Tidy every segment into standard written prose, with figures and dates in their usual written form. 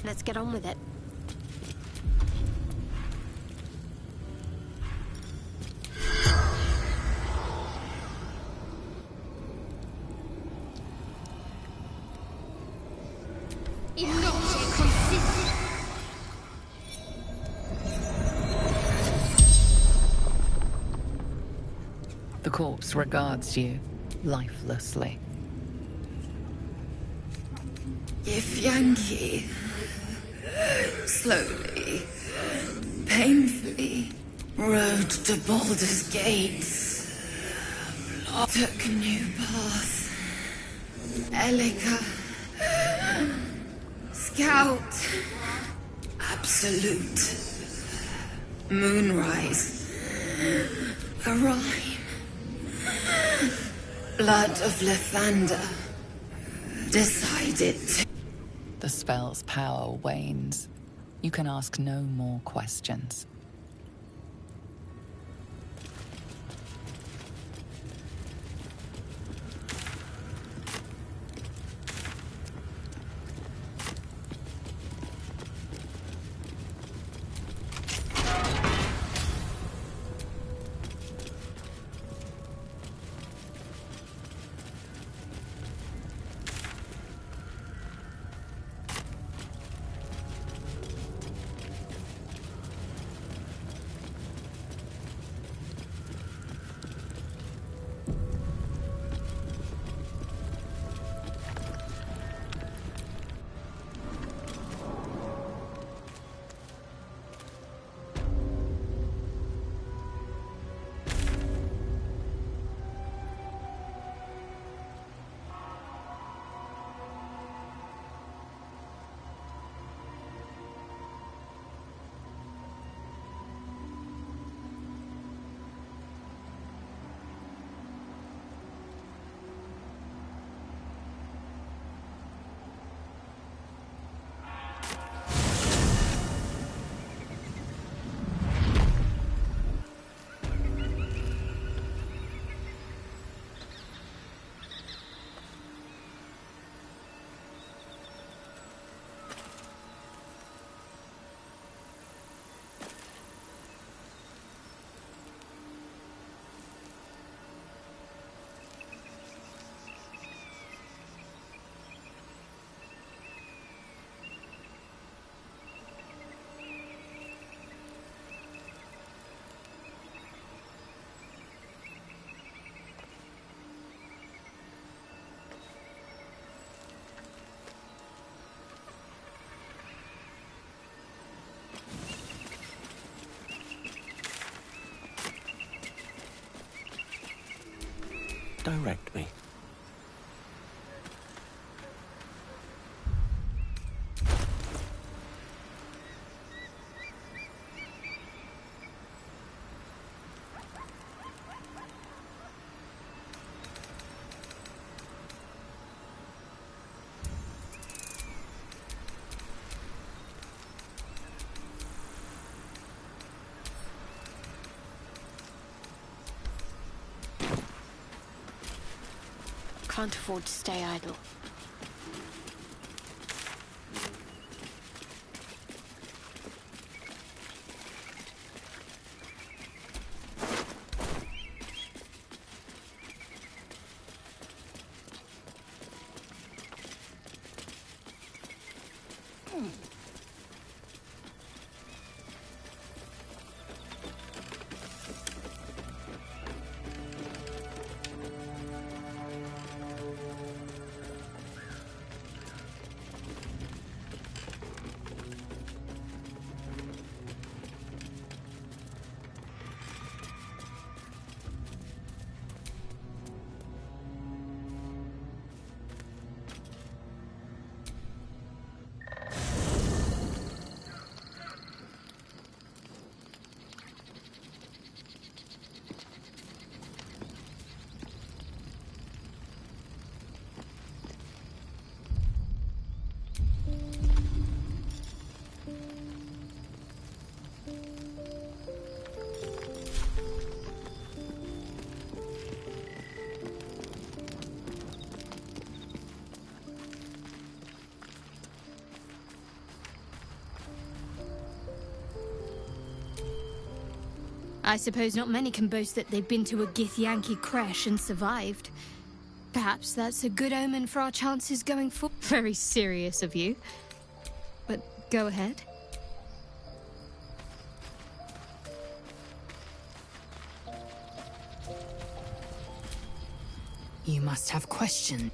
Let's get on with it. The corpse regards you lifelessly. If Yankee, slowly, painfully, rode to Baldur's Gates, took a new path. Elika, Scout, Absolute, Moonrise, Orion, Blood of Lathander, decided to... The spell's power wanes. You can ask no more questions. Direct me. Can't afford to stay idle. I suppose not many can boast that they've been to a Githyanki creche and survived. Perhaps that's a good omen for our chances going forward. Very serious of you. But go ahead. You must have questions.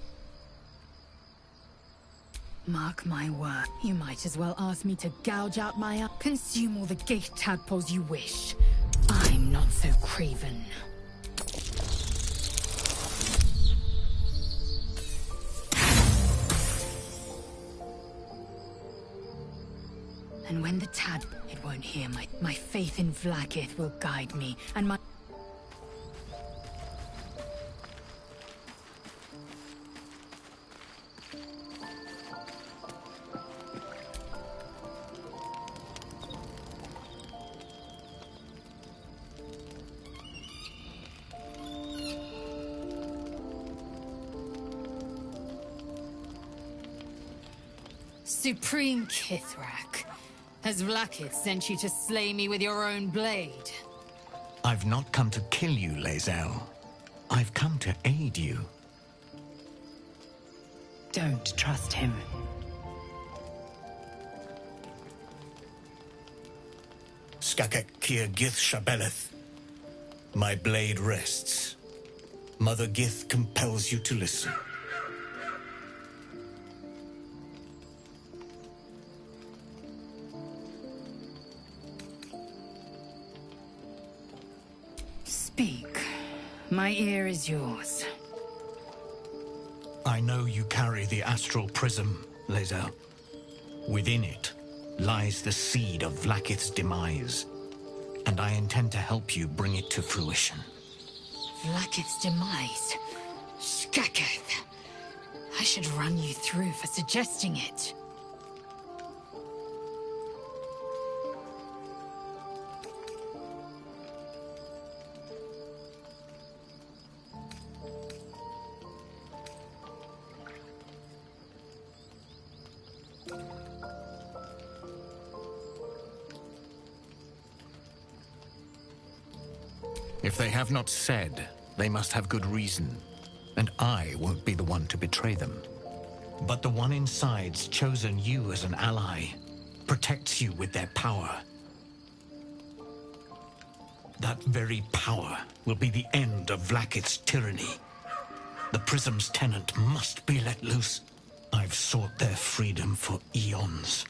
Mark my word, you might as well ask me to gouge out my eye. Consume all the gate tadpoles you wish. I'm not so craven. And when the it won't hear my faith in Vlaakith will guide me, and my... Supreme Kithrak, has Vlaakith sent you to slay me with your own blade? I've not come to kill you, Lae'zel. I've come to aid you. Don't trust him. Skakek Kier Gith Shabeleth. My blade rests. Mother Gith compels you to listen. Speak. My ear is yours. I know you carry the astral prism, Lae'zel. Within it lies the seed of Vlaakith's demise, and I intend to help you bring it to fruition. Vlaakith's demise? Skaketh. I should run you through for suggesting it. If they have not said, they must have good reason, and I won't be the one to betray them. But the one inside's chosen you as an ally, protects you with their power. That very power will be the end of Vlaakith's tyranny. The prism's tenant must be let loose. I've sought their freedom for eons.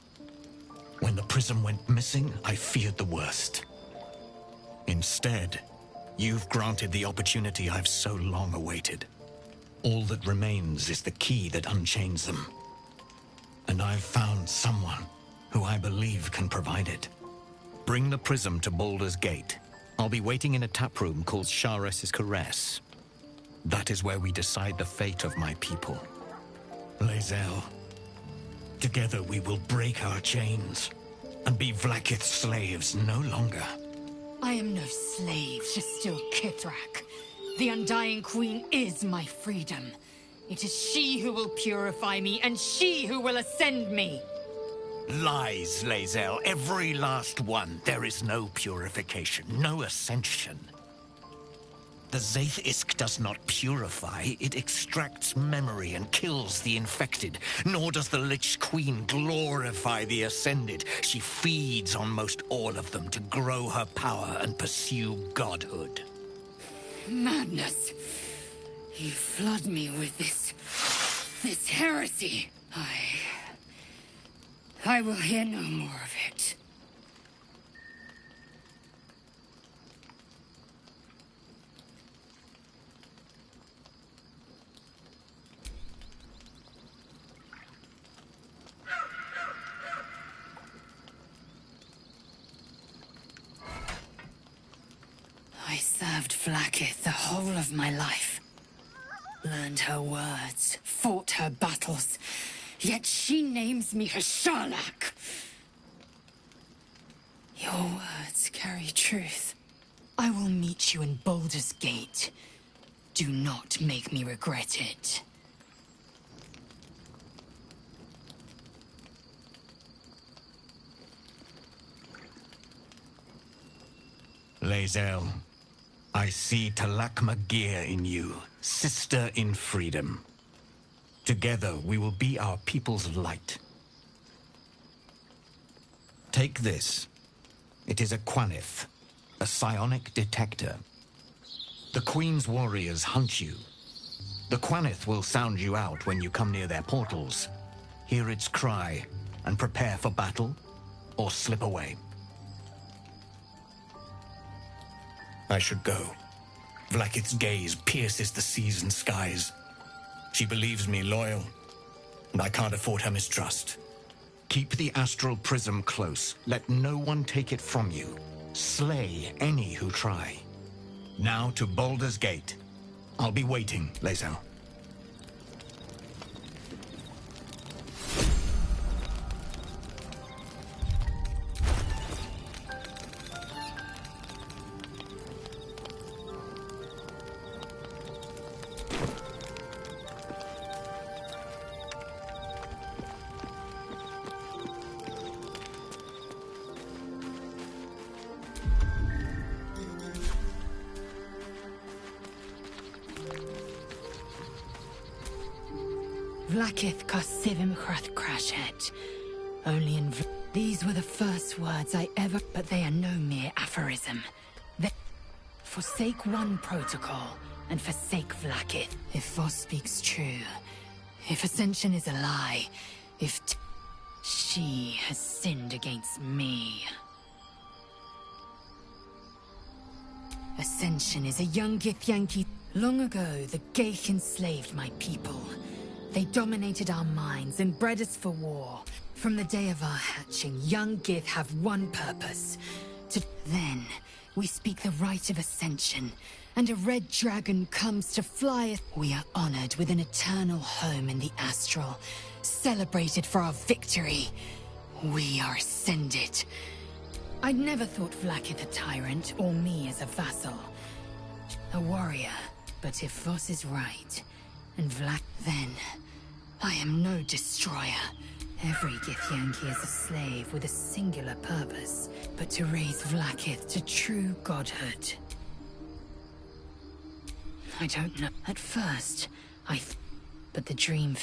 When the prism went missing, I feared the worst. Instead, you've granted the opportunity I've so long awaited. All that remains is the key that unchains them. And I've found someone who I believe can provide it. Bring the prism to Baldur's Gate. I'll be waiting in a taproom called Shares's Caress. That is where we decide the fate of my people. Lae'zel, together we will break our chains and be Vlaakith's slaves no longer. I am no slave to still Kithrak. The Undying Queen is my freedom. It is she who will purify me, and she who will ascend me. Lies, Lae'zel, every last one. There is no purification, no ascension. The Zaith Isk does not purify, it extracts memory and kills the infected. Nor does the Lich Queen glorify the ascended. She feeds on most all of them to grow her power and pursue godhood. Madness. You flood me with this heresy. I will hear no more of it. I served Vlaakith the whole of my life. Learned her words, fought her battles, yet she names me her Sharlak. Your words carry truth. I will meet you in Baldur's Gate. Do not make me regret it. Lae'zel, I see Talakma Gear in you, sister in freedom. Together we will be our people's light. Take this. It is a Quanith, a psionic detector. The Queen's warriors hunt you. The Quanith will sound you out when you come near their portals. Hear its cry and prepare for battle, or slip away. I should go. Vlakith's gaze pierces the seas and skies. She believes me loyal, and I can't afford her mistrust. Keep the astral prism close. Let no one take it from you. Slay any who try. Now to Baldur's Gate. I'll be waiting, Lae'zel. Vlakith Kosivim Chrath Crashet. Only in these were the first words I ever, but they are no mere aphorism. They forsake one protocol and forsake Vlakith. If Voss speaks true, if Ascension is a lie, if she has sinned against me. Ascension is a young Githyanki. Long ago, the Geich enslaved my people. They dominated our minds and bred us for war. From the day of our hatching, young Gith have one purpose. Then, we speak the rite of Ascension, and a red dragon comes to fly us. We are honored with an eternal home in the Astral, celebrated for our victory. We are ascended. I'd never thought Vlakith a tyrant, or me as a vassal. A warrior, but if Voss is right, and then I am no destroyer. Every Githyanki is a slave with a singular purpose, but to raise Vlakith to true godhood. I don't know. At first, but the dream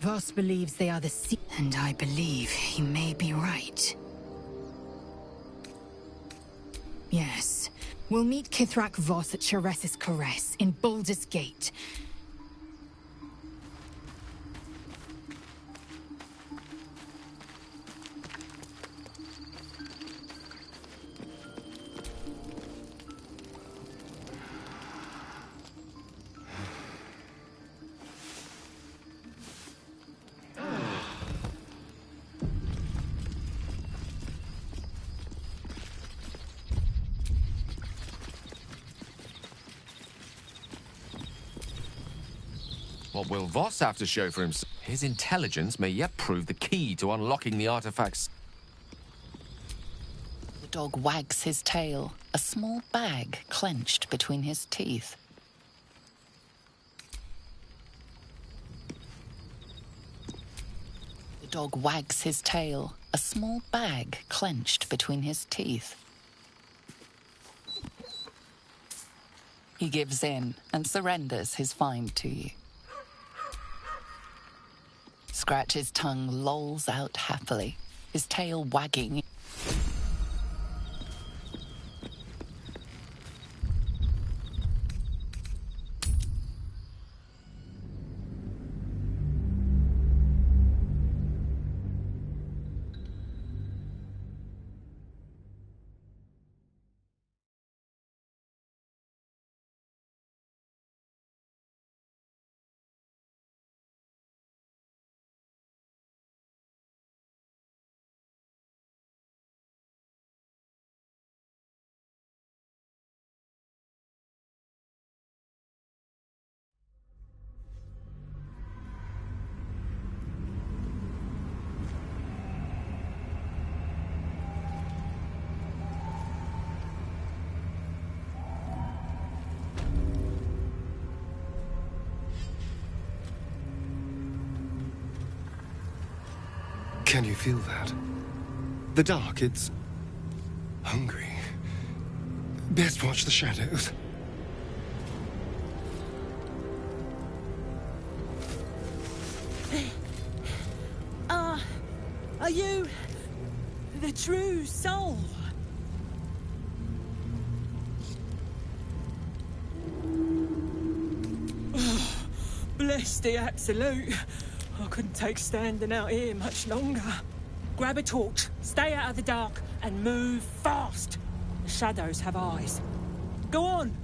Voss believes they are the and I believe he may be right. Yes, we'll meet Kithrak Voss at Chares's Caress in Baldur's Gate. What will Voss have to show for himself? His intelligence may yet prove the key to unlocking the artifacts. The dog wags his tail, a small bag clenched between his teeth. The dog wags his tail, a small bag clenched between his teeth. He gives in and surrenders his find to you. Scratch's tongue lolls out happily, his tail wagging. Can you feel that? The dark, it's hungry. Best watch the shadows. Are you the true soul? Oh, bless the absolute. I couldn't take standing out here much longer. Grab a torch, stay out of the dark, and move fast. The shadows have eyes. Go on.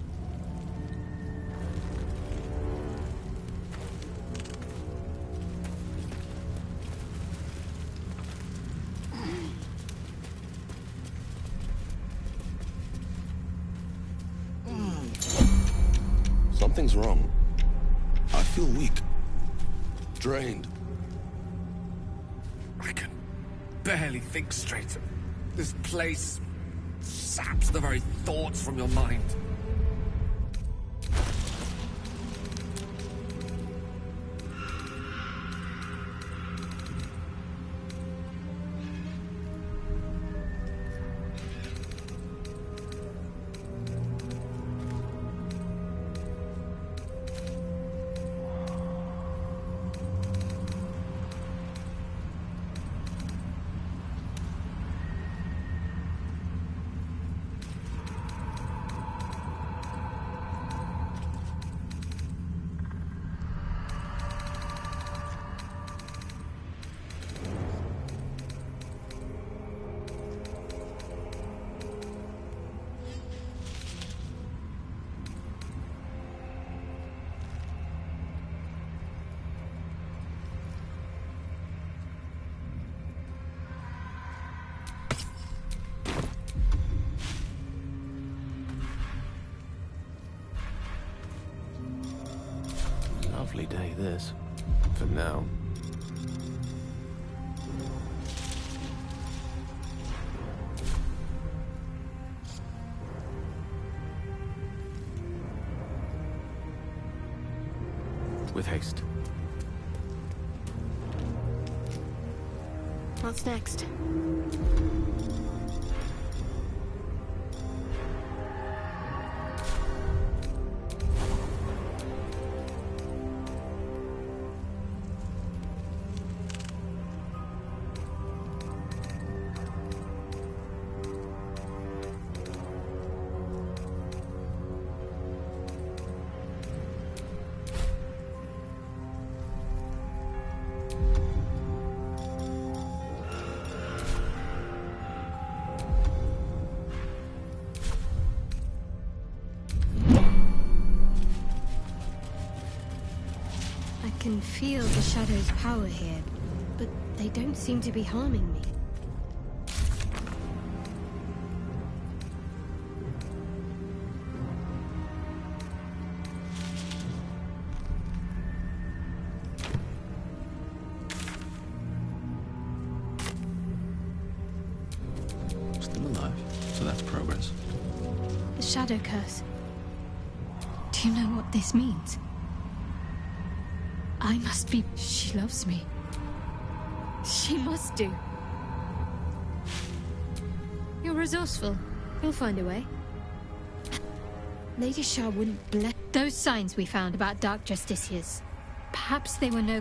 Something's wrong. I feel weak. Drained. I can barely think straight. This place saps the very thoughts from your mind. Lovely day, this. For now. With haste. What's next? I can feel the shadow's power here, but they don't seem to be harming me. Still alive, so that's progress. The shadow curse. Do you know what this means? I must be... She loves me. She must do. You're resourceful. You'll find a way. Lady Shah wouldn't bless those signs we found about Dark Justiciars. Perhaps they were no...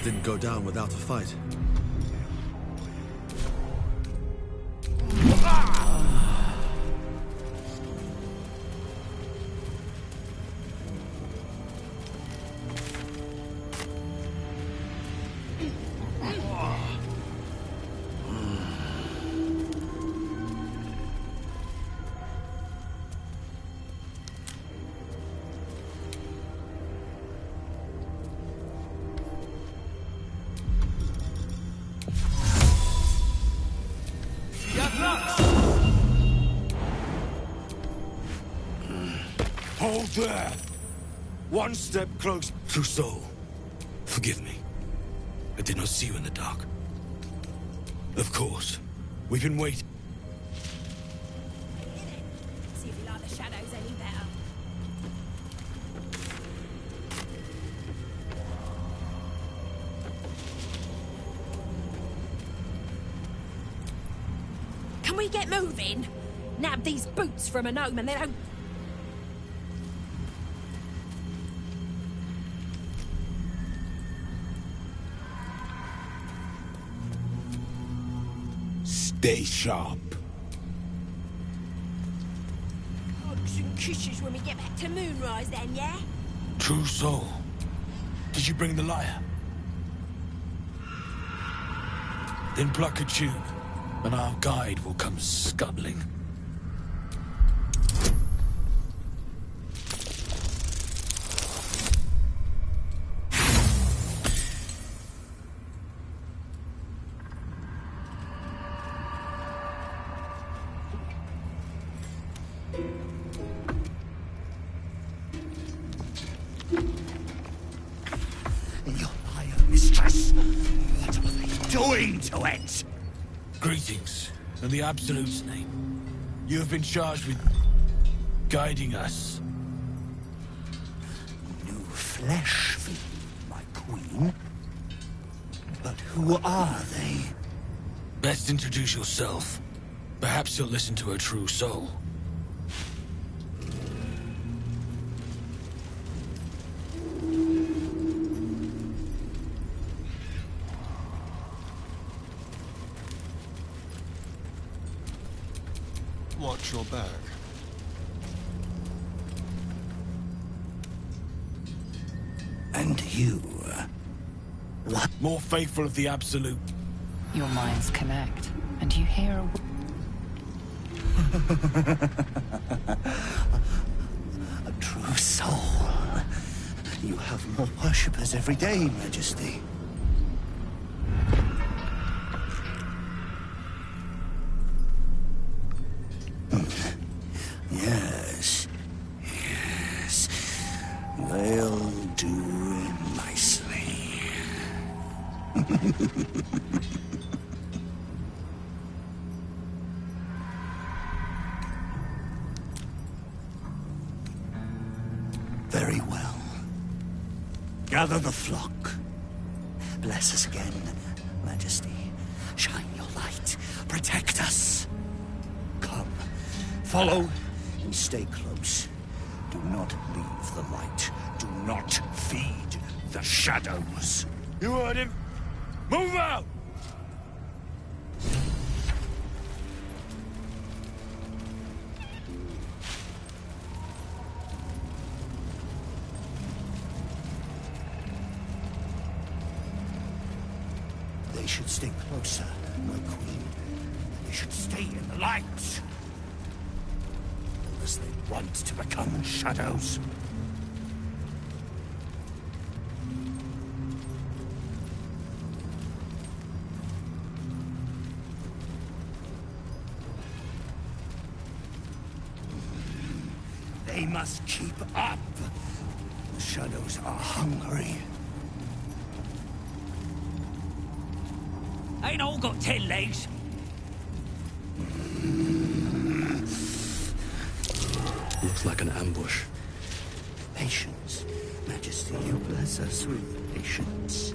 Didn't go down without a fight. Hold there! One step close. Trousseau, forgive me. I did not see you in the dark. Of course. We've been waiting. See if you like the shadows any better. Can we get moving? Nab these boots from a gnome and they don't... Stay sharp. Hugs and kisses when we get back to Moonrise then, yeah? True soul. Did you bring the lyre? Then pluck a tube, and our guide will come scuttling. To it. Greetings, in the Absolute's name. You have been charged with guiding us. New flesh for you, my queen. But who are they? Best introduce yourself. Perhaps you'll listen to a true soul. Watch your back. And you... what? More faithful of the Absolute. Your minds connect, and you hear a... A true soul. You have more worshippers every day, Majesty. Yes. Yes. They'll do nicely. Very well. Gather the flock. Bless us again, Majesty. Shine your light. Protect us. Come. Follow and stay close. Do not leave the light. Do not feed the shadows. You heard him. Move out! They should stay closer, my queen. They should stay in the light. Unless they want to become shadows. They must keep up. The shadows are hungry. Ain't all got 10 legs. Looks like an ambush. Patience. Majesty, you bless us with patience.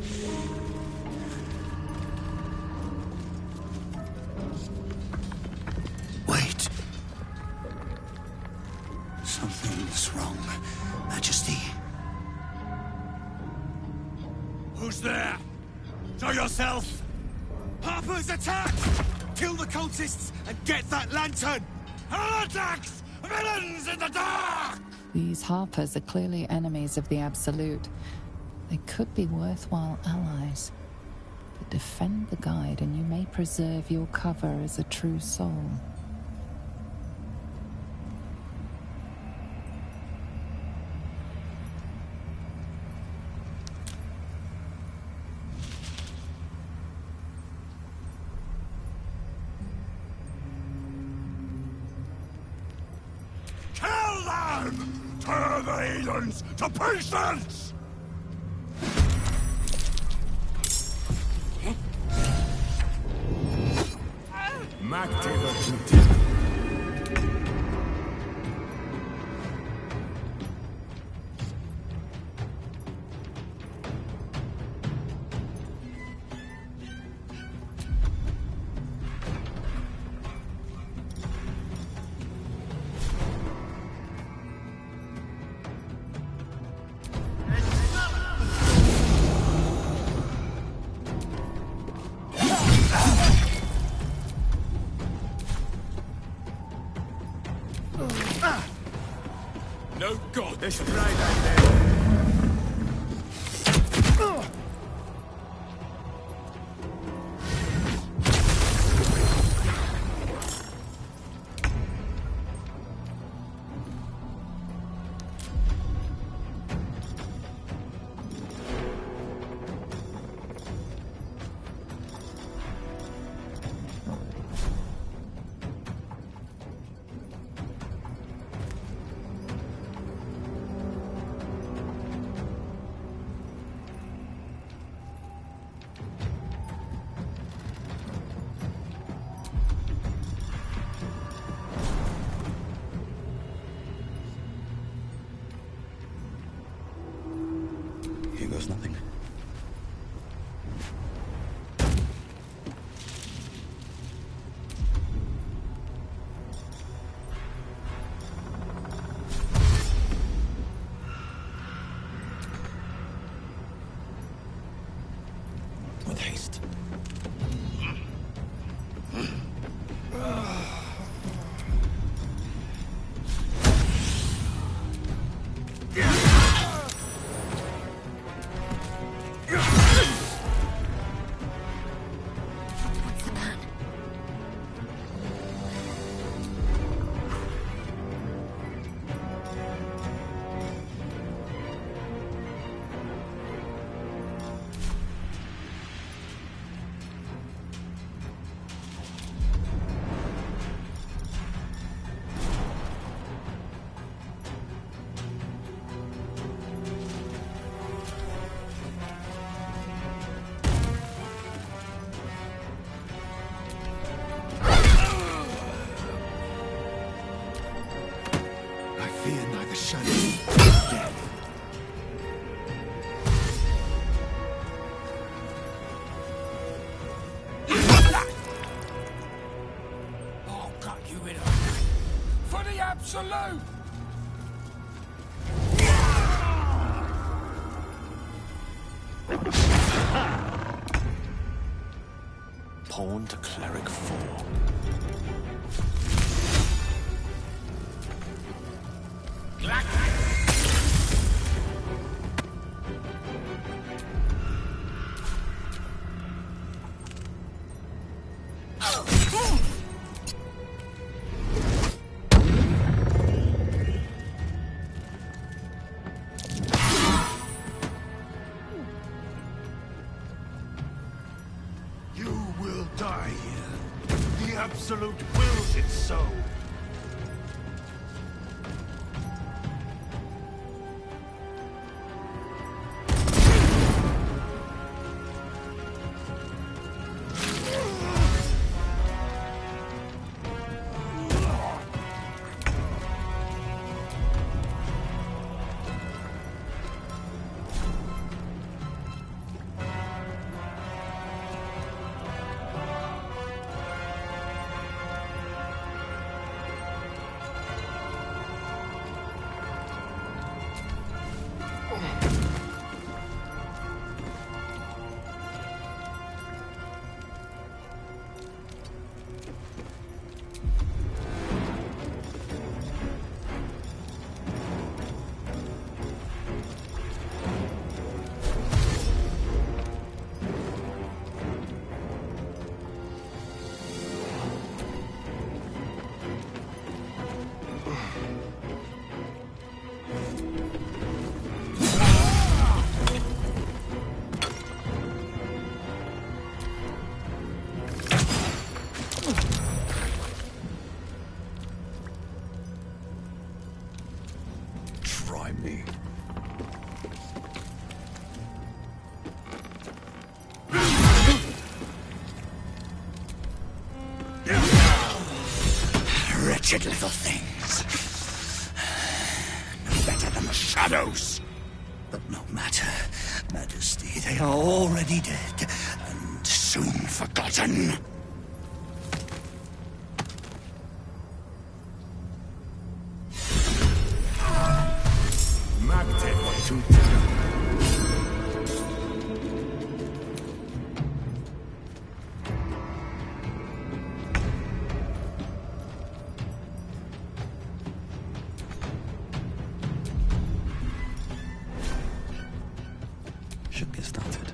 Wait. Something's wrong, Majesty. Who's there? Show yourself! Harper's attacked! Kill the cultists and get that lantern! Heretics! Villains in the dark! These Harpers are clearly enemies of the Absolute. They could be worthwhile allies. But defend the guide and you may preserve your cover as a true soul. Turn the heathens to pieces! active. No god! Let's try that then. Here goes nothing. With haste. Fear neither shadow nor death. I'll cut you in half. For the absolute! Pawn to cleric 4. You will die here. The Absolute wills it so. wretched little things. No better than the shadows. But no matter, Majesty, they are already dead, and soon forgotten. Should get started.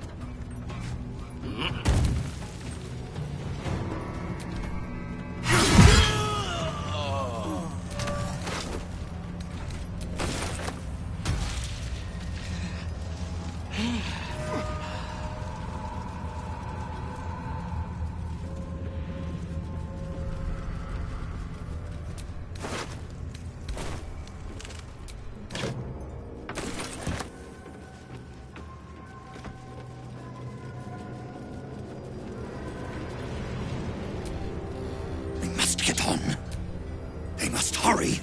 Get on. They must hurry.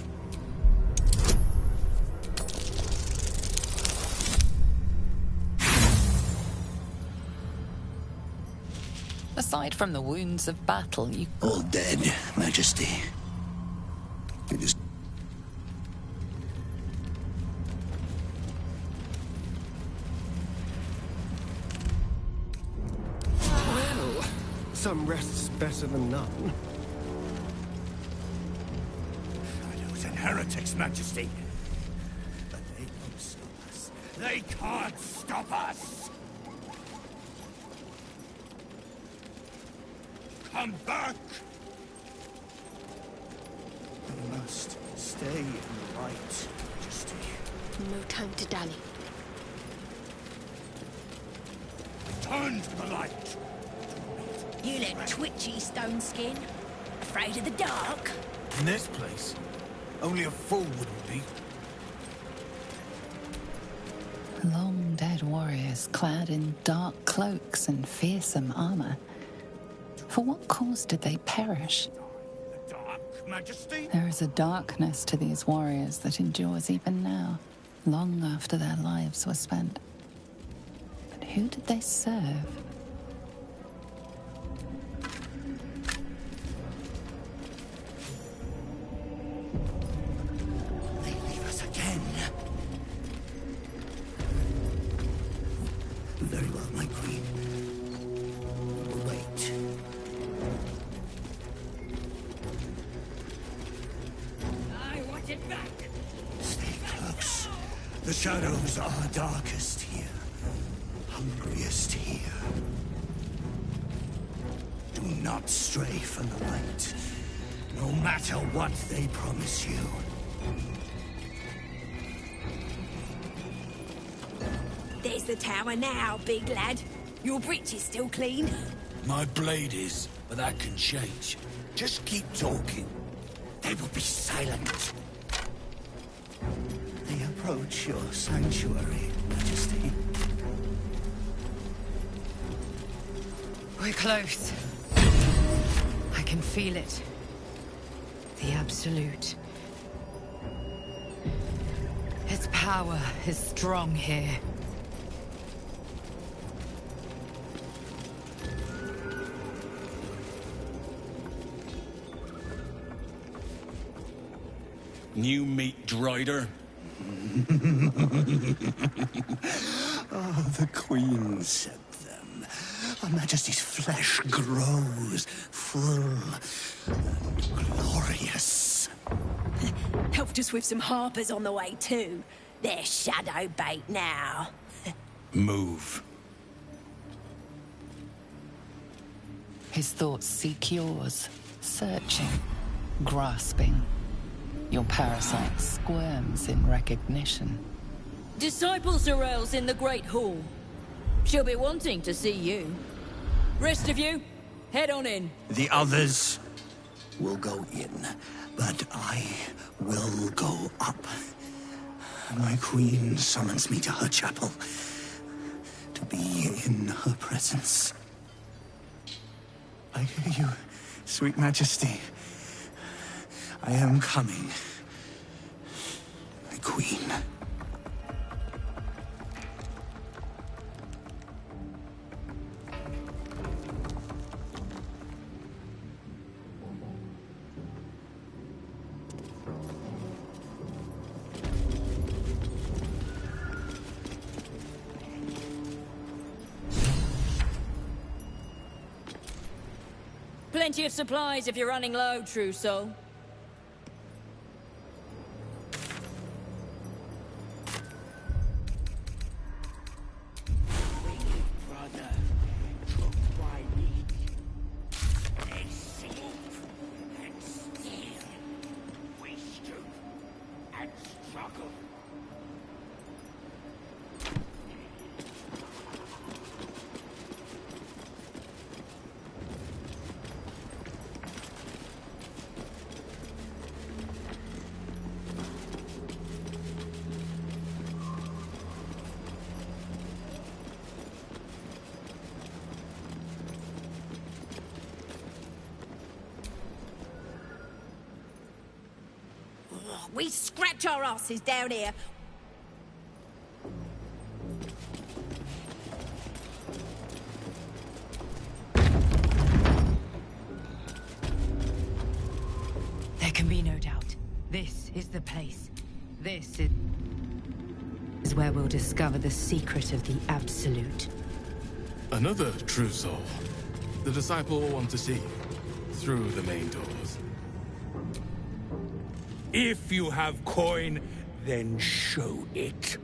Aside from the wounds of battle, you... All dead, Majesty. It is... Well, some rest's better than none. Heretics, Majesty. But they won't stop us. They can't stop us! Come back! We must stay in the light, Majesty. No time to dally. Turn to the light! You look twitchy, Stone Skin. Afraid of the dark? In this place? Only a fool wouldn't be. Long dead warriors clad in dark cloaks and fearsome armor. For what cause did they perish? The dark, Majesty? There is a darkness to these warriors that endures even now, long after their lives were spent. But who did they serve? Very well, my queen. Wait. I want it back! Stay close. The shadows are darkest here. Hungriest here. Do not stray from the light. No matter what they promise you. There's the tower now, big lad. Your breech is still clean. My blade is, but that can change. Just keep talking. They will be silent. They approach your sanctuary, Majesty. We're close. I can feel it. The Absolute. Its power is strong here. New meat drider? Oh, the Queen said them. Her Majesty's flesh grows full and glorious. Helped us with some harpers on the way too. They're shadow bait now. Move. His thoughts seek yours, searching, grasping. Your parasite squirms in recognition. Disciple Sorrel's in the Great Hall. She'll be wanting to see you. Rest of you, head on in. The others will go in, but I will go up. My queen summons me to her chapel, to be in her presence. I hear you, sweet Majesty. I am coming. My queen. Plenty of supplies if you're running low, true soul. We scratch our asses down here. There can be no doubt. This is the place. This is where we'll discover the secret of the Absolute. Another true soul. The disciple will want to see through the main doors. If you have coin, then show it.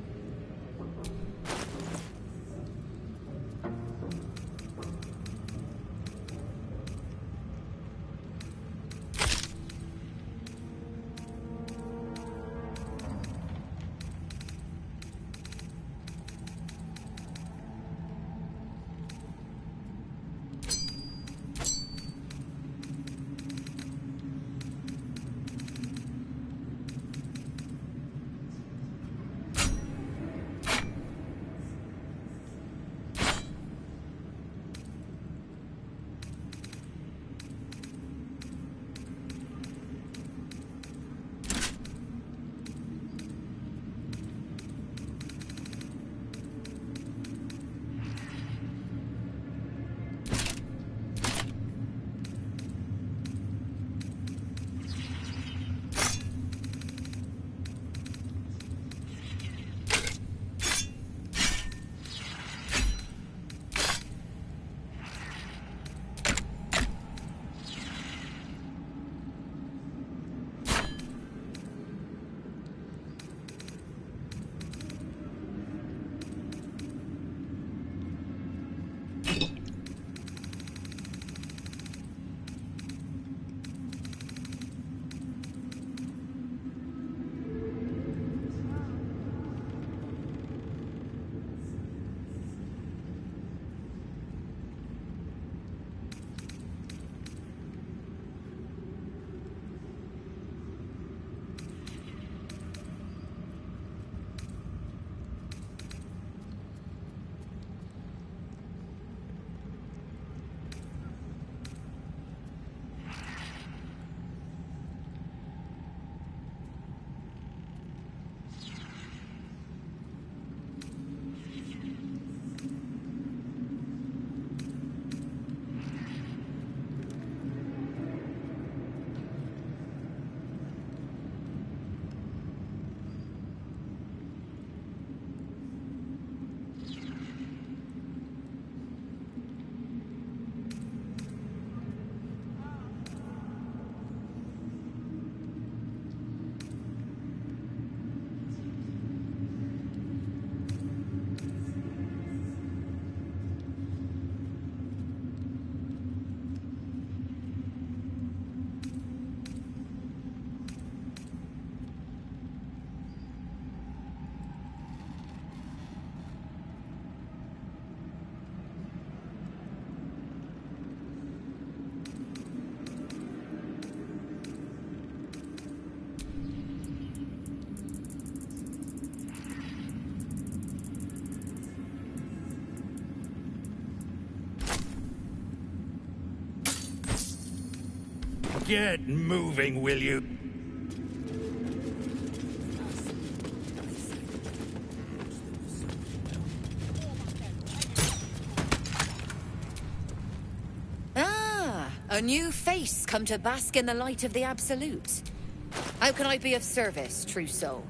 Get moving, will you? A new face come to bask in the light of the Absolute. How can I be of service, true soul?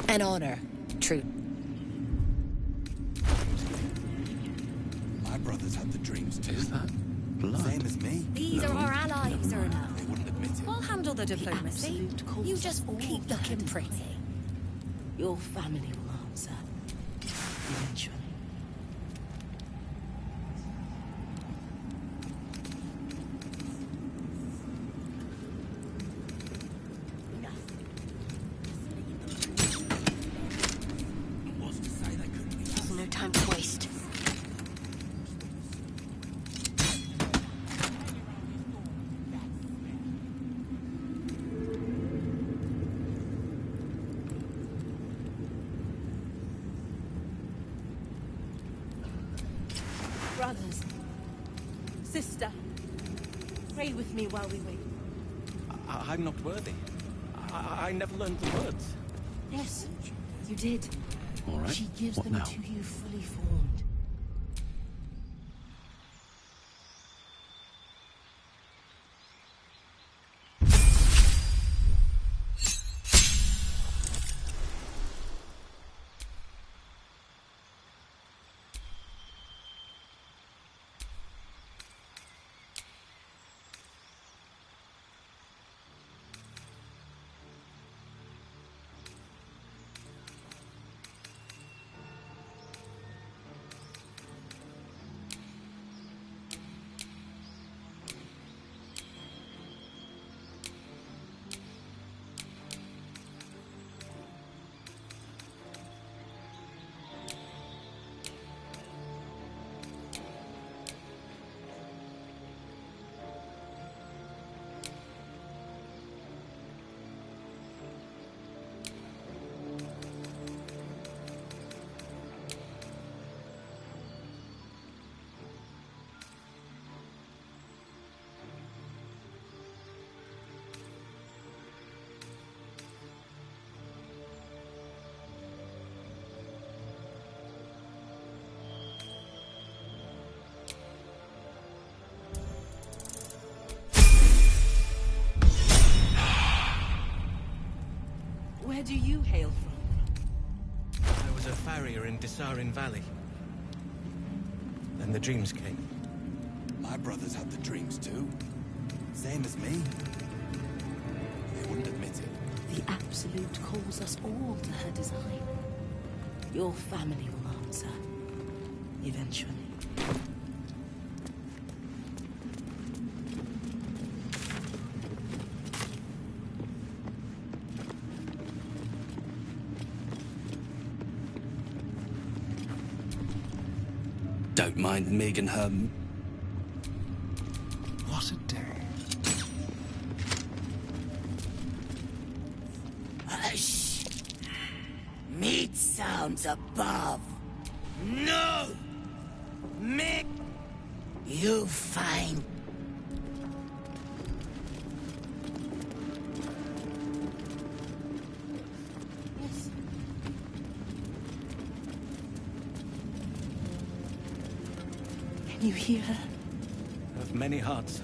An honor, true. My brothers had the dreams too. Is that blood? Same as me. These are our allies, Erna. They wouldn't admit it. We'll handle the diplomacy. You just keep looking pretty. Your family will answer. Eventually. There's no time to waste. Brothers. Sister. Pray with me while we wait. I'm not worthy. I never learned the words. Yes, you did. All right. She gives What them now? to you fully formed. Where do you hail from? I was a farrier in Desarin Valley. Then the dreams came. My brothers had the dreams too. Same as me. They wouldn't admit it. The Absolute calls us all to her design. Your family will answer. Eventually. Don't mind Meg and her... What a day. Hush! Meat sounds above. No! Meg! You find... Can you hear her? Of many hearts,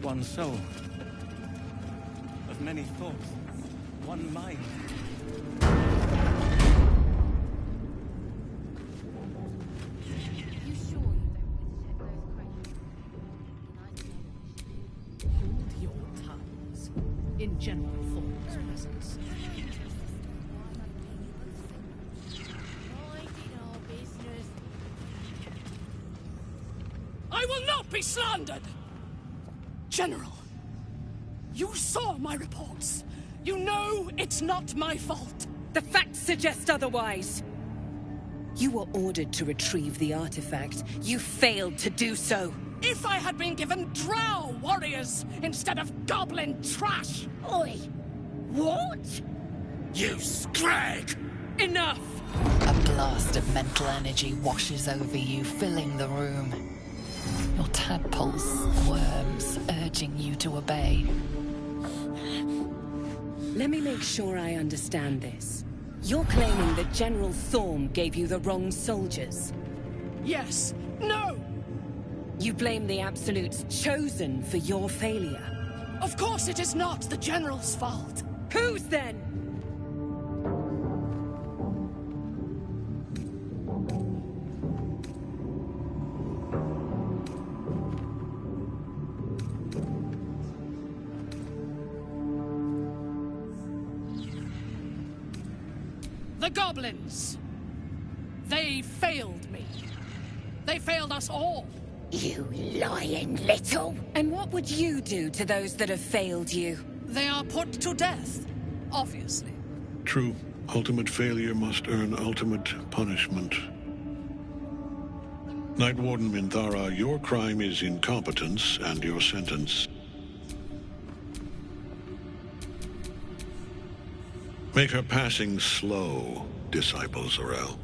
one soul. Of many thoughts, one mind. Hold your tongues. In General Thorn's presence. I will not be slandered! General, you saw my reports. You know it's not my fault. The facts suggest otherwise. You were ordered to retrieve the artifact. You failed to do so. If I had been given drow warriors instead of goblin trash! Oi! What? You scrag! Enough! A blast of mental energy washes over you, filling the room. Your tadpoles squirms, urging you to obey. Let me make sure I understand this. You're claiming that General Thorm gave you the wrong soldiers? Yes. No! You blame the Absolute's Chosen for your failure? Of course it is not the General's fault. Whose then? The goblins. They failed me. They failed us all. You lying little... And what would you do to those that have failed you? They are put to death, obviously. True. Ultimate failure must earn ultimate punishment. Night Warden Minthara, your crime is incompetence, and your sentence. Make her passing slow, Disciple Zorel.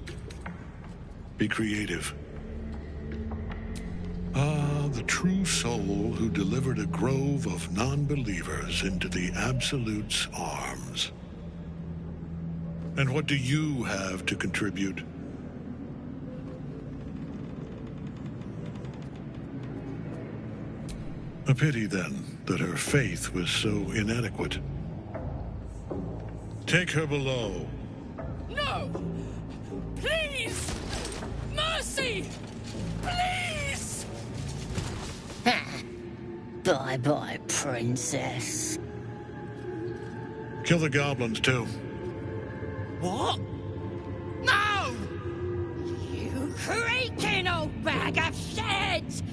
Be creative. Ah, the true soul who delivered a grove of non-believers into the Absolute's arms. And what do you have to contribute? A pity, then, that her faith was so inadequate. Take her below. No! Please! Mercy! Please! Bye-bye, princess. Kill the goblins, too. What? No! You creaking old bag of shit!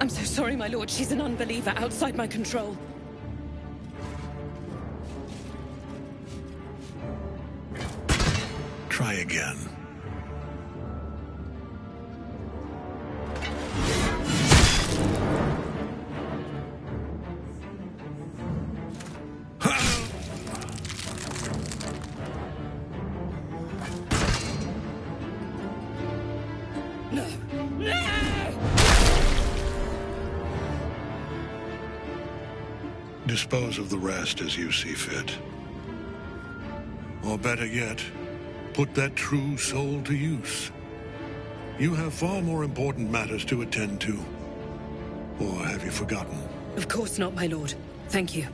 I'm so sorry, my lord. She's an unbeliever outside my control. Try again. Dispose of the rest as you see fit. Or better yet, put that true soul to use. You have far more important matters to attend to. Or have you forgotten? Of course not, my lord. Thank you.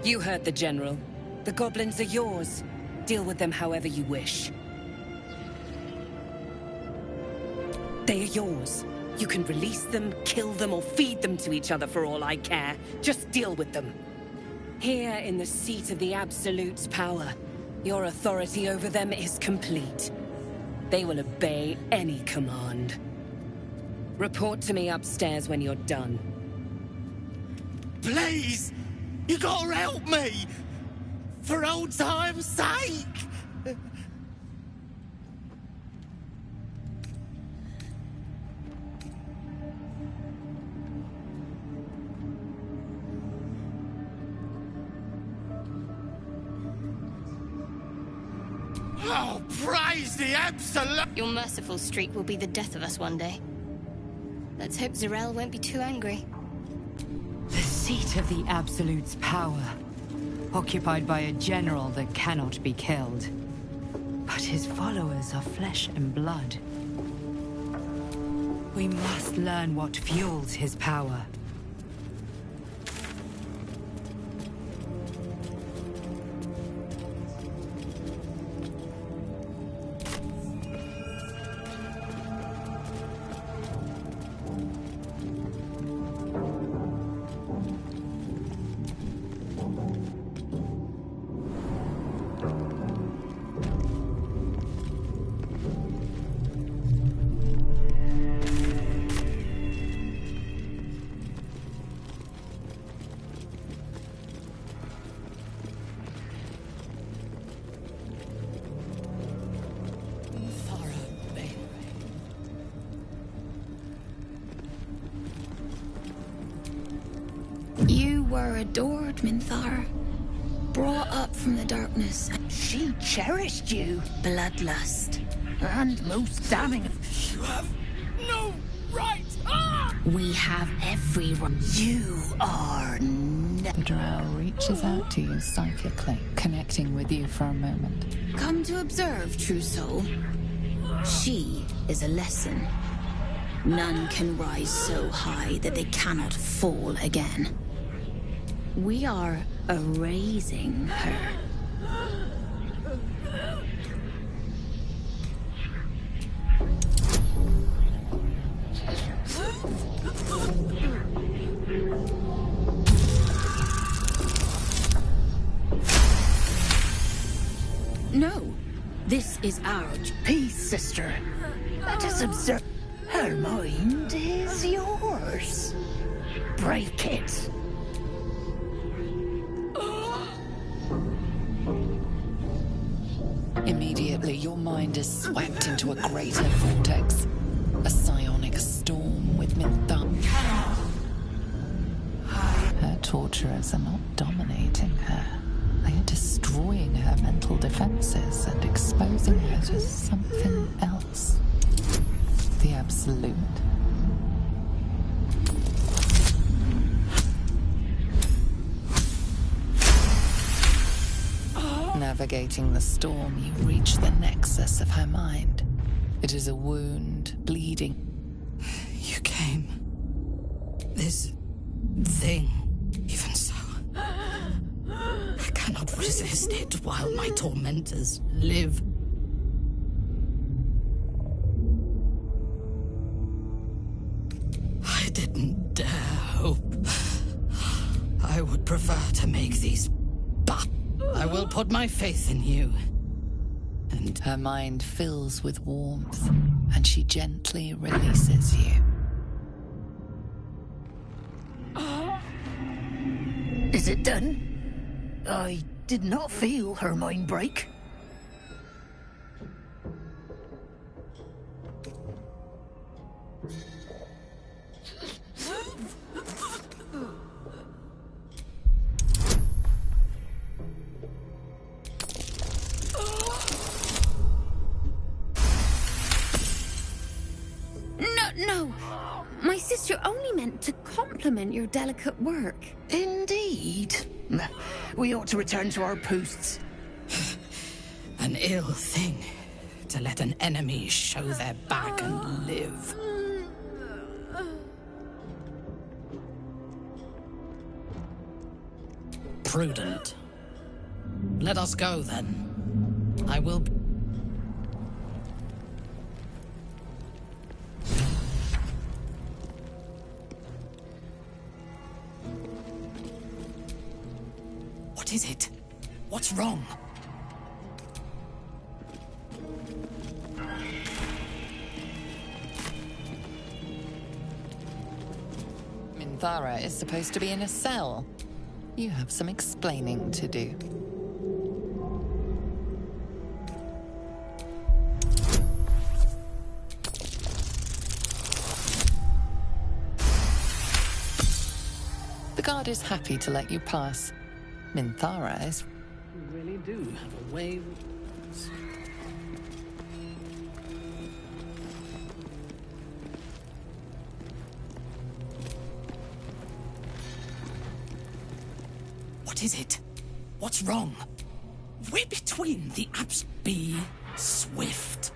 You heard the General. The goblins are yours. Deal with them however you wish. They are yours. You can release them, kill them, or feed them to each other for all I care. Just deal with them. Here in the seat of the Absolute's power, your authority over them is complete. They will obey any command. Report to me upstairs when you're done. Please! You gotta help me! For old time's sake! Oh, praise the Absolute! Your merciful streak will be the death of us one day. Let's hope Zarel won't be too angry. The seat of the Absolute's power, occupied by a general that cannot be killed. But his followers are flesh and blood. We must learn what fuels his power. You were adored, Minthara. Brought up from the darkness. She cherished you. Bloodlust. And most damning. You have no right! Ah! We have every right. You are The drow reaches out to you psychically, connecting with you for a moment. come to observe, true soul. She is a lesson. None can rise so high that they cannot fall again. We are erasing her. No, this is our Peace, sister. Let us observe. Her mind is yours. Break it. Immediately, your mind is swept into a greater vortex. A psionic storm with Minthara. Her torturers are not dominating her. They are destroying her mental defenses and exposing her to something else. The Absolute. Navigating the storm, you reach the nexus of her mind. It is a wound, bleeding. You came. This thing, even so. I cannot resist it while my tormentors live. I didn't dare hope. I would prefer to make these, but I will put my faith in you. And her mind fills with warmth, and she gently releases you. Is it done? I did not feel her mind break. No. My sister only meant to compliment your delicate work. Indeed. We ought to return to our posts. An ill thing to let an enemy show their back and live. Prudent. Let us go, then. I will... What is it? What's wrong? Minthara is supposed to be in a cell. You have some explaining to do. The guard is happy to let you pass. Minthara is... You really do have a way... What is it? What's wrong? We're between the apps. Be swift.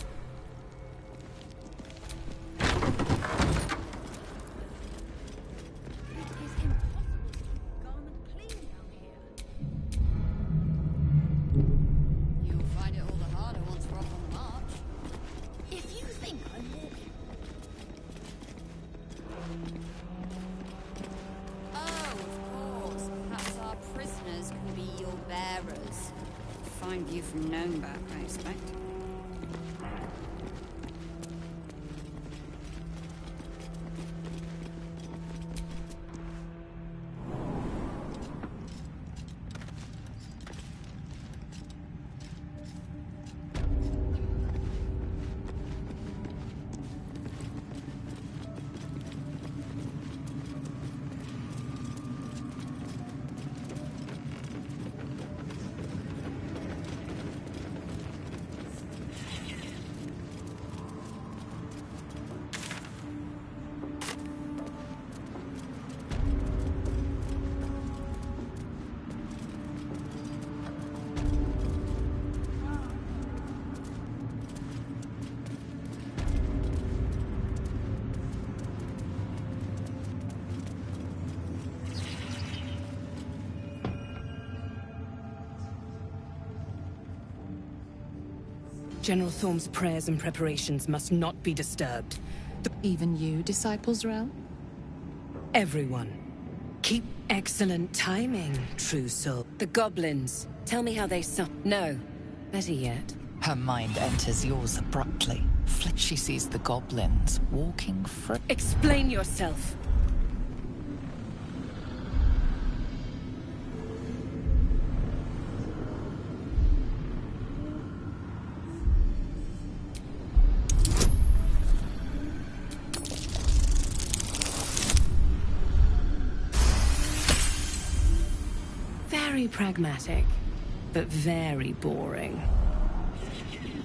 General Thorm's prayers and preparations must not be disturbed. Even you, Disciples' Realm? Everyone. Keep excellent timing, true soul. The goblins. Tell me how they No. Better yet. Her mind enters yours abruptly. She sees the goblins walking free. Explain yourself. Very pragmatic, but very boring.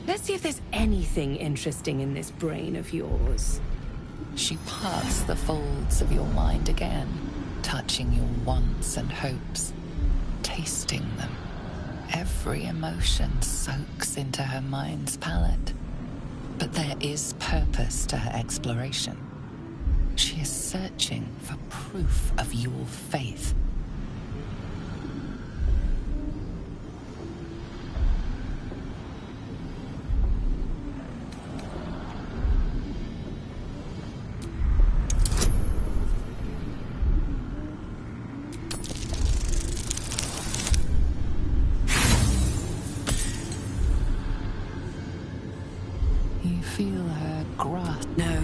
Let's see if there's anything interesting in this brain of yours. She parts the folds of your mind again, touching your wants and hopes, tasting them. Every emotion soaks into her mind's palette. But there is purpose to her exploration. She is searching for proof of your faith. You feel her grasp. No,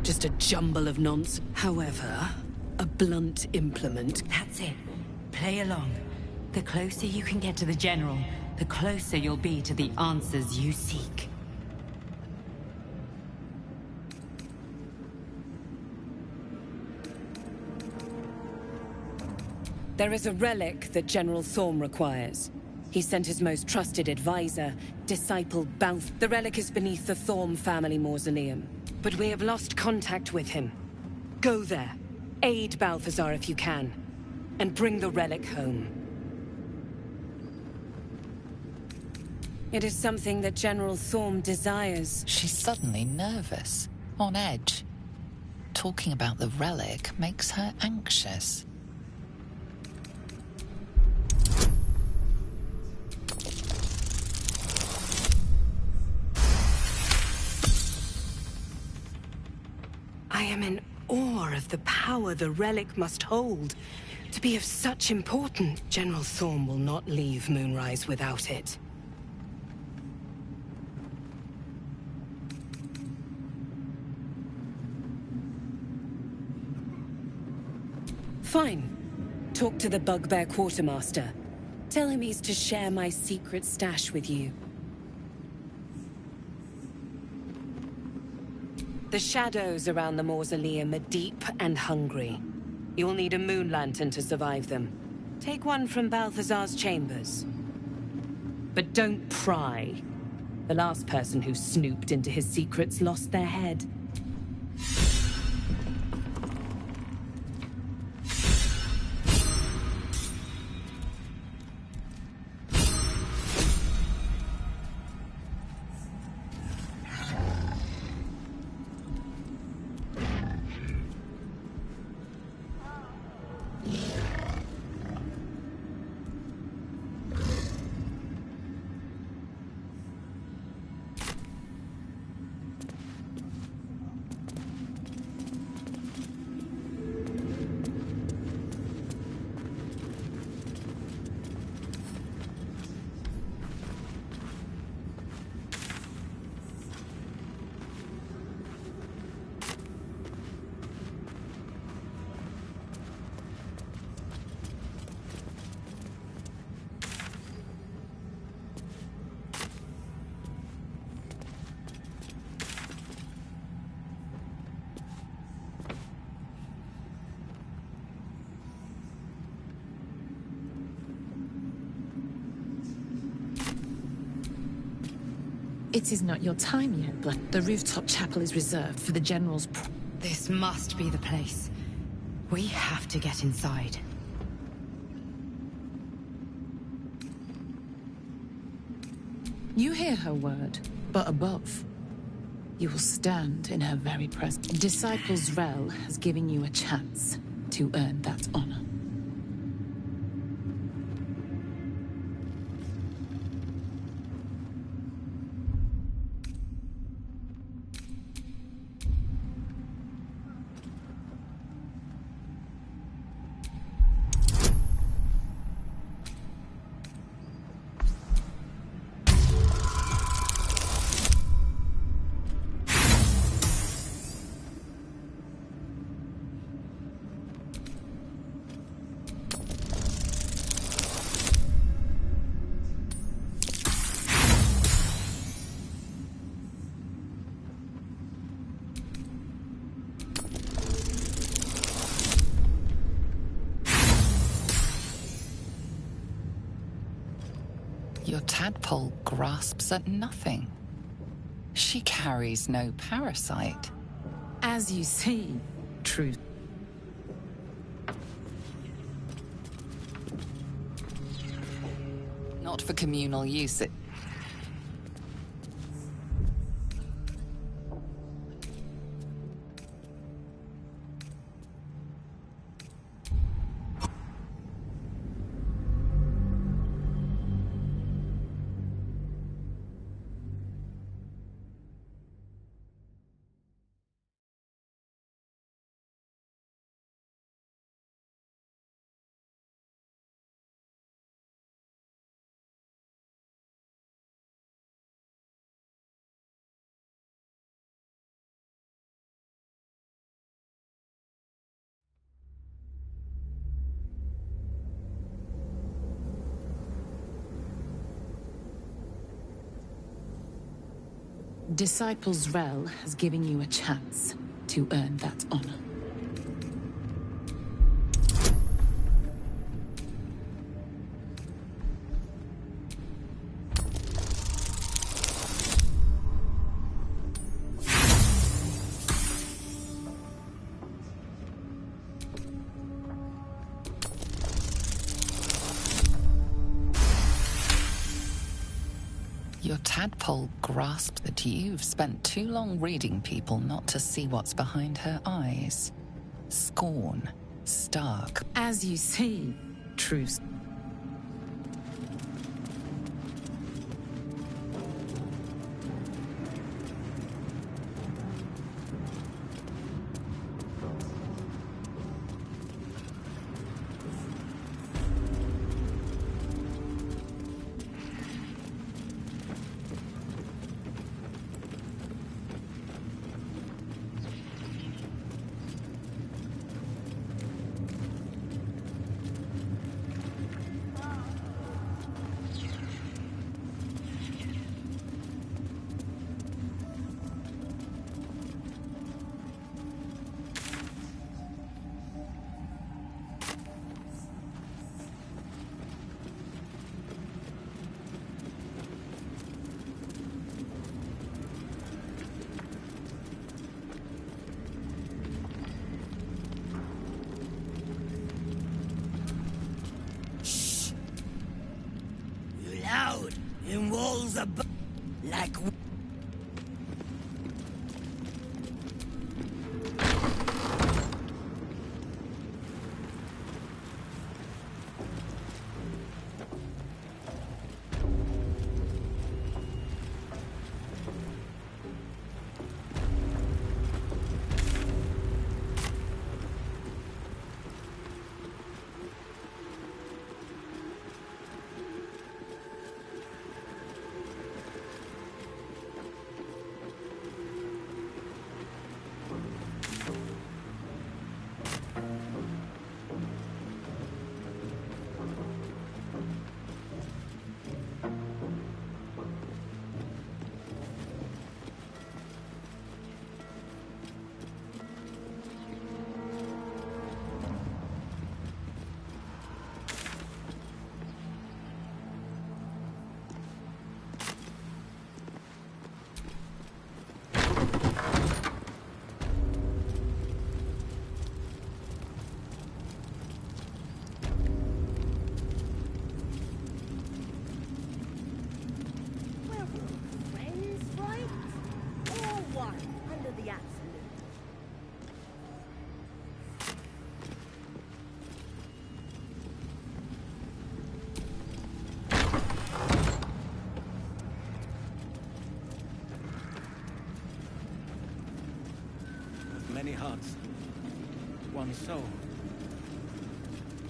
just a jumble of nonsense. However, a blunt implement. That's it. Play along. The closer you can get to the General, the closer you'll be to the answers you seek. There is a relic that General Thorm requires. He sent his most trusted advisor, disciple Balth. The relic is beneath the Thorm family mausoleum, but we have lost contact with him. Go there, aid Balthazar if you can, and bring the relic home. It is something that General Thorm desires. She's suddenly nervous, on edge. Talking about the relic makes her anxious. I am in awe of the power the relic must hold. To be of such importance, General Thorm will not leave Moonrise without it. Fine. Talk to the Bugbear Quartermaster. Tell him he's to share my secret stash with you. The shadows around the mausoleum are deep and hungry. You'll need a moon lantern to survive them. Take one from Balthazar's chambers. But don't pry. The last person who snooped into his secrets lost their head. It is not your time yet, but the rooftop chapel is reserved for the General's... This must be the place. We have to get inside. You hear her word, but above, you will stand in her very presence. Disciples Rel has given you a chance to earn that honor. Your tadpole grasps at nothing. She carries no parasite. As you see, true. Not for communal use. Disciples Rel has given you a chance to earn that honor. Your tadpole grasps that you've spent too long reading people not to see what's behind her eyes. Scorn, stark. As you see, truth. Loud in walls above, like. Many hearts, one soul,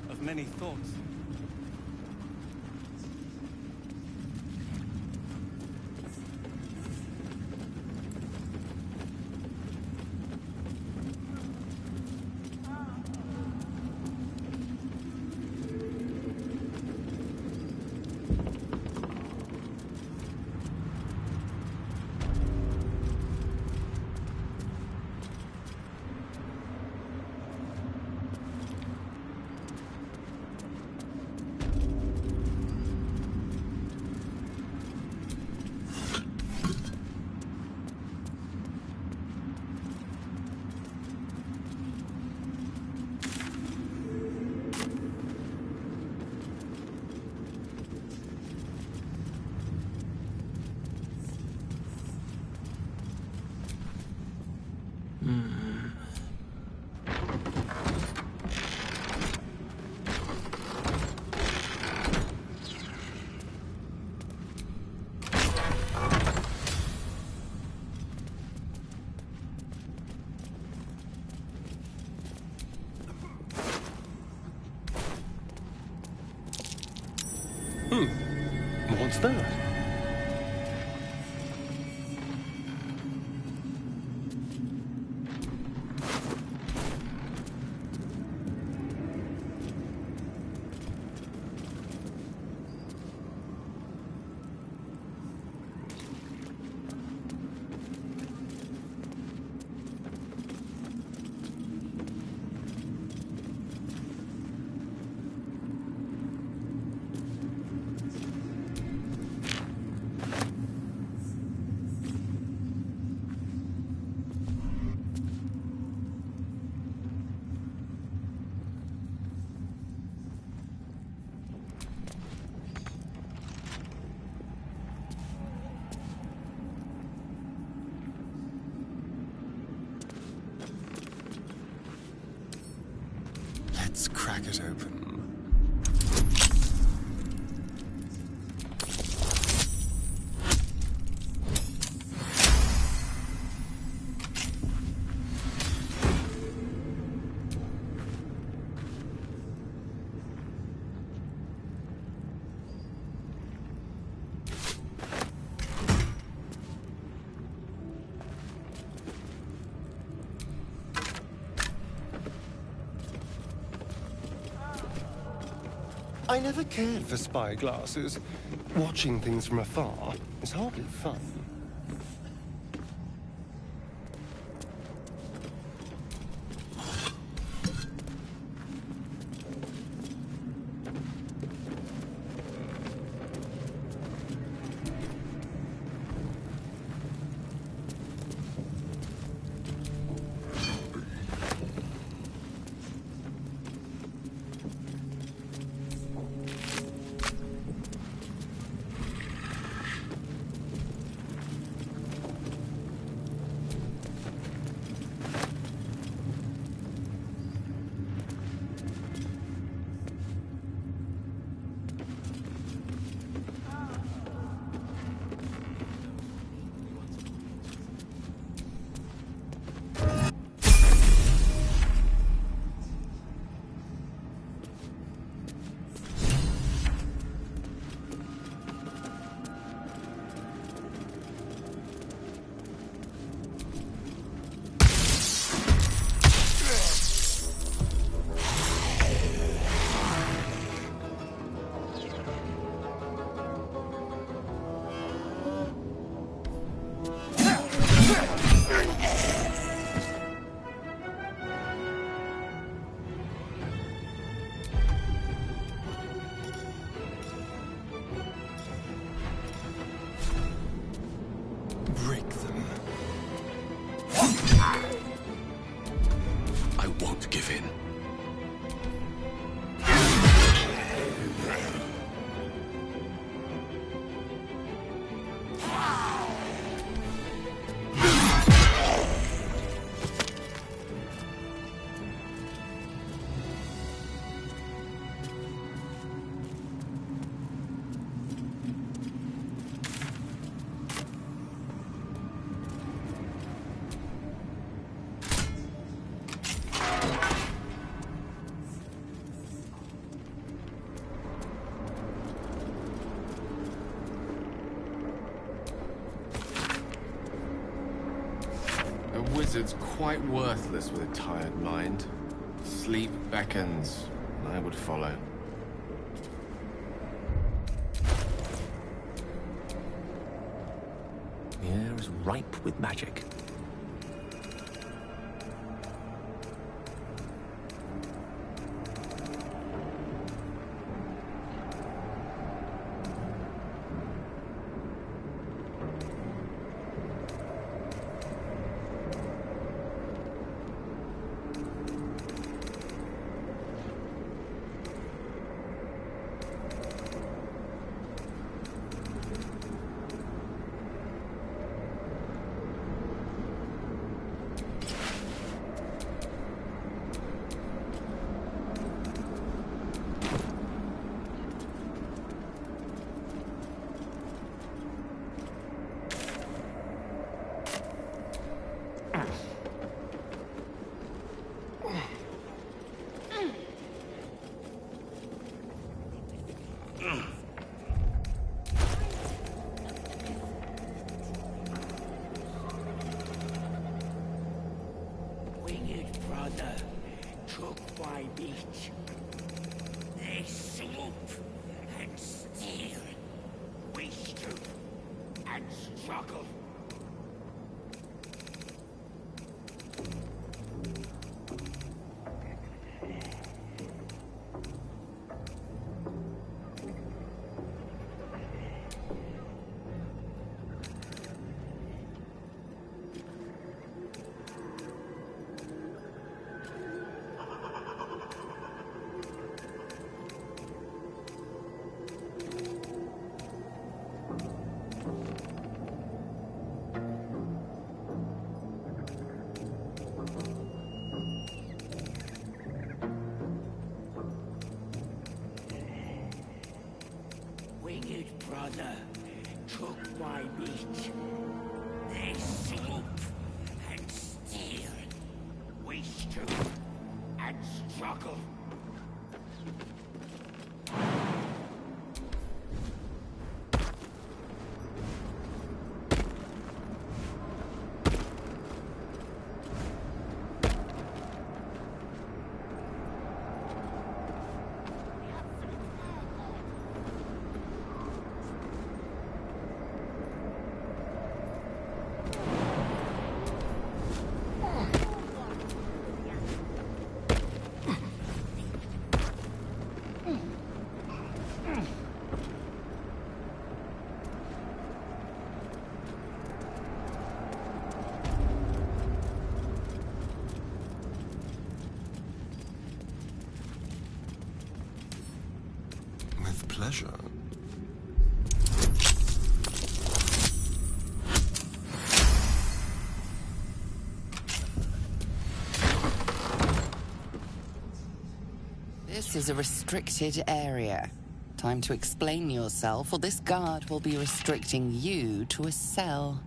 of many thoughts. What's that? Let's crack it open. I never cared for spyglasses. Watching things from afar is hardly fun. I won't give in. Wizard's quite worthless with a tired mind. Sleep beckons, and I would follow. The air is ripe with magic. struggle. Winged brother took my meat. They sloop and steal. We stoop and struggle. With pleasure. This is a restricted area. Time to explain yourself, or this guard will be restricting you to a cell.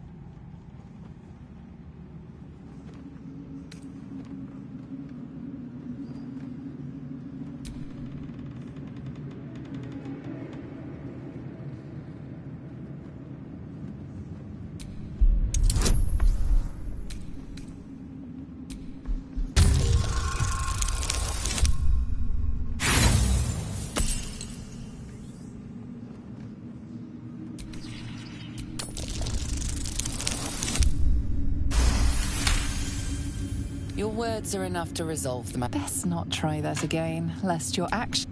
Your words are enough to resolve them. Best not try that again, lest your action...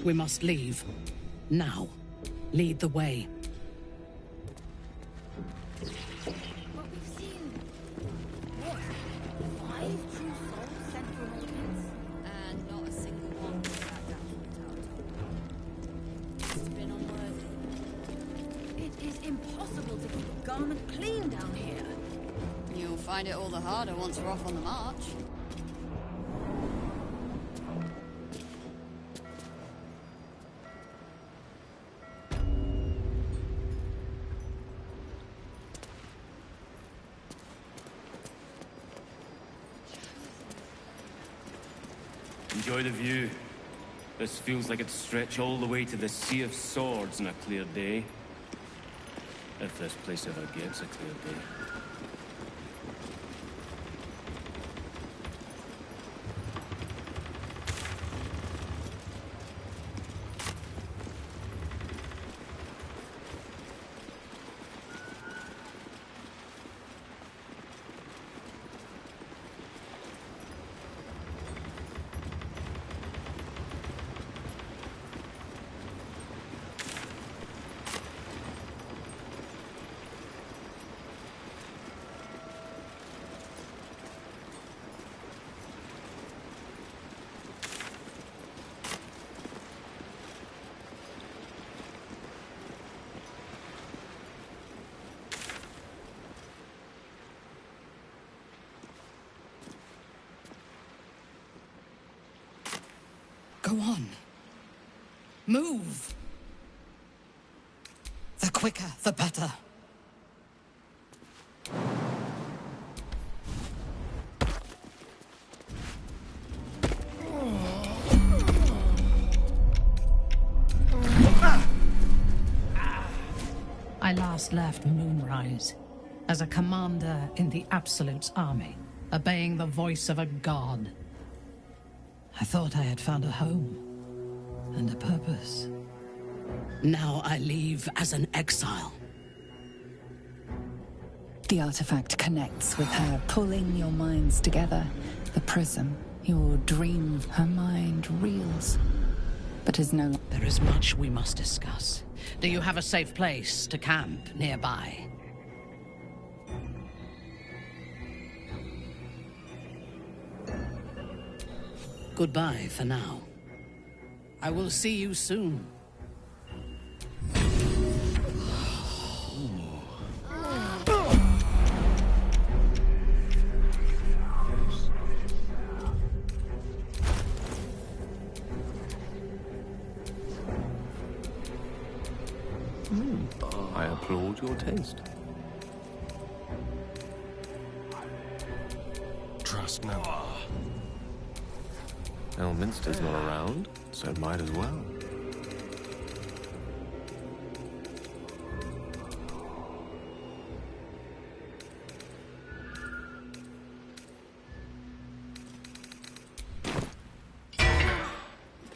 We must leave. Now. Lead the way. But we've seen... what? 5 true souls sent from audience? And not a single one was sat down from the tower top. It's been unworthy. It is impossible to keep a garment clean down here. You'll find it all the harder once we're off on the march. enjoy the view. This feels like it'd stretch all the way to the Sea of Swords on a clear day. If this place ever gets a clear day. Go on. Move! The quicker, the better. I last left Moonrise as a commander in the Absolute's army, obeying the voice of a god. I thought I had found a home and a purpose. Now I leave as an exile. The artifact connects with her, pulling your minds together. The prism, your dream, her mind reels, but is no... There is much we must discuss. Do you have a safe place to camp nearby? Goodbye for now. I will see you soon. I applaud your taste. Trust no one. Elminster's not around, so might as well.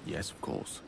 Yes, of course.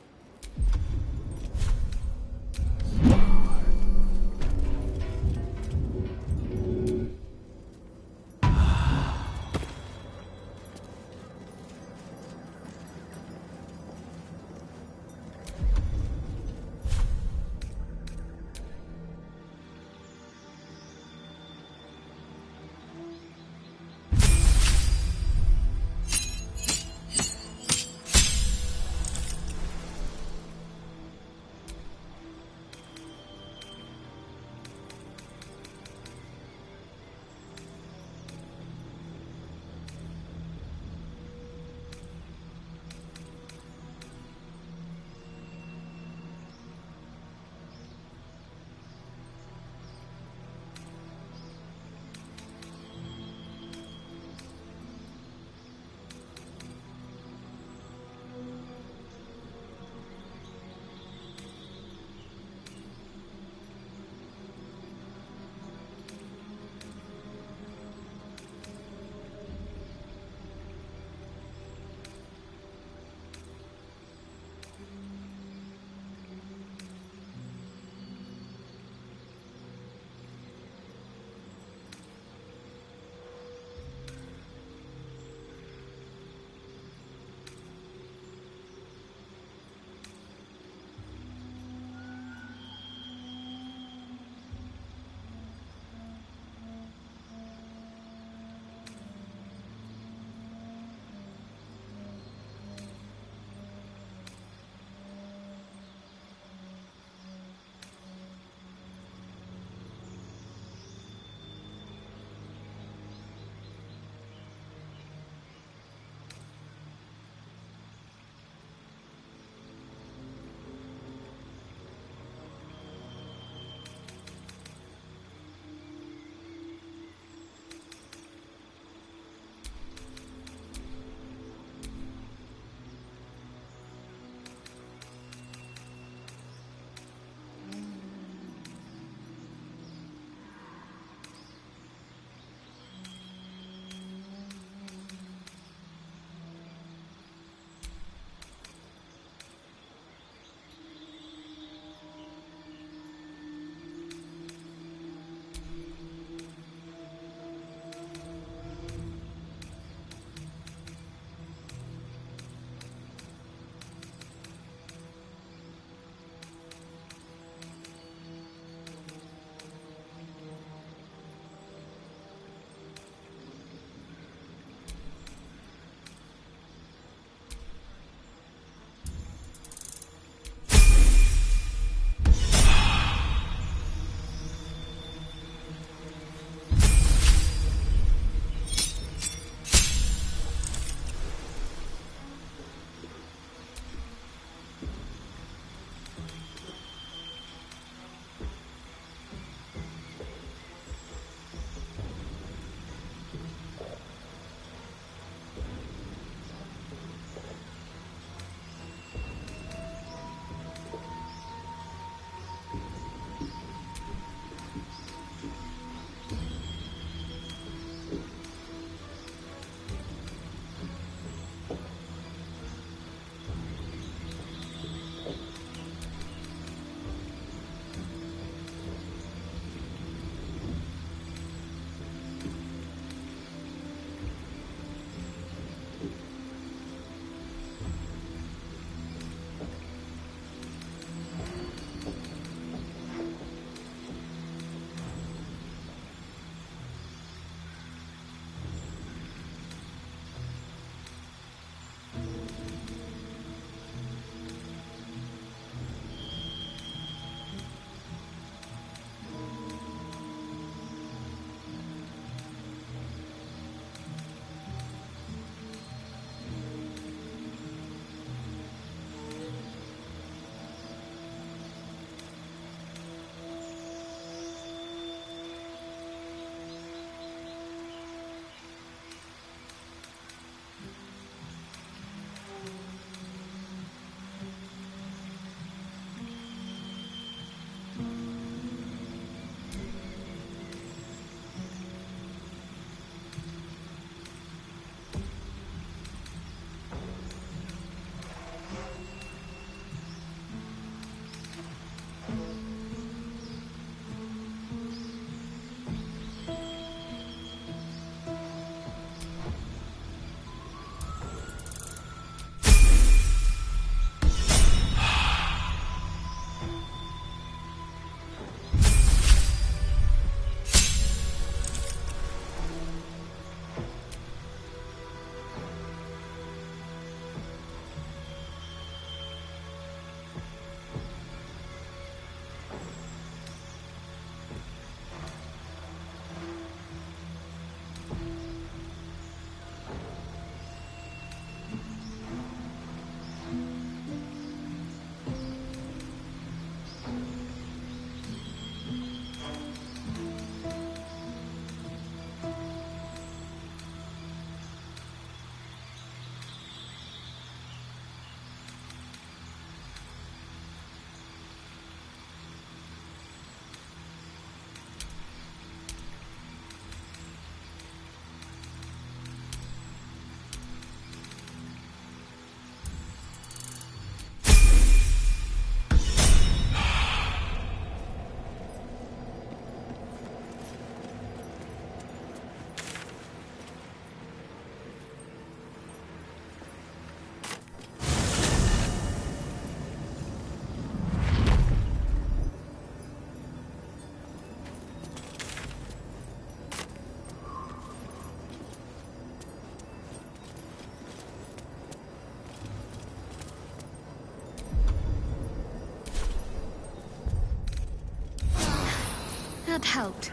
can't help.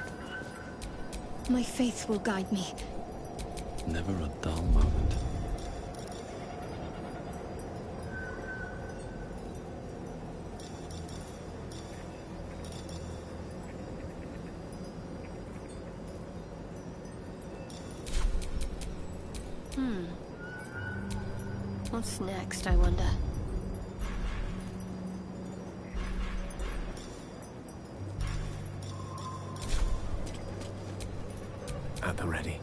My faith will guide me. Never a dull moment. What's next, I wonder? At the ready.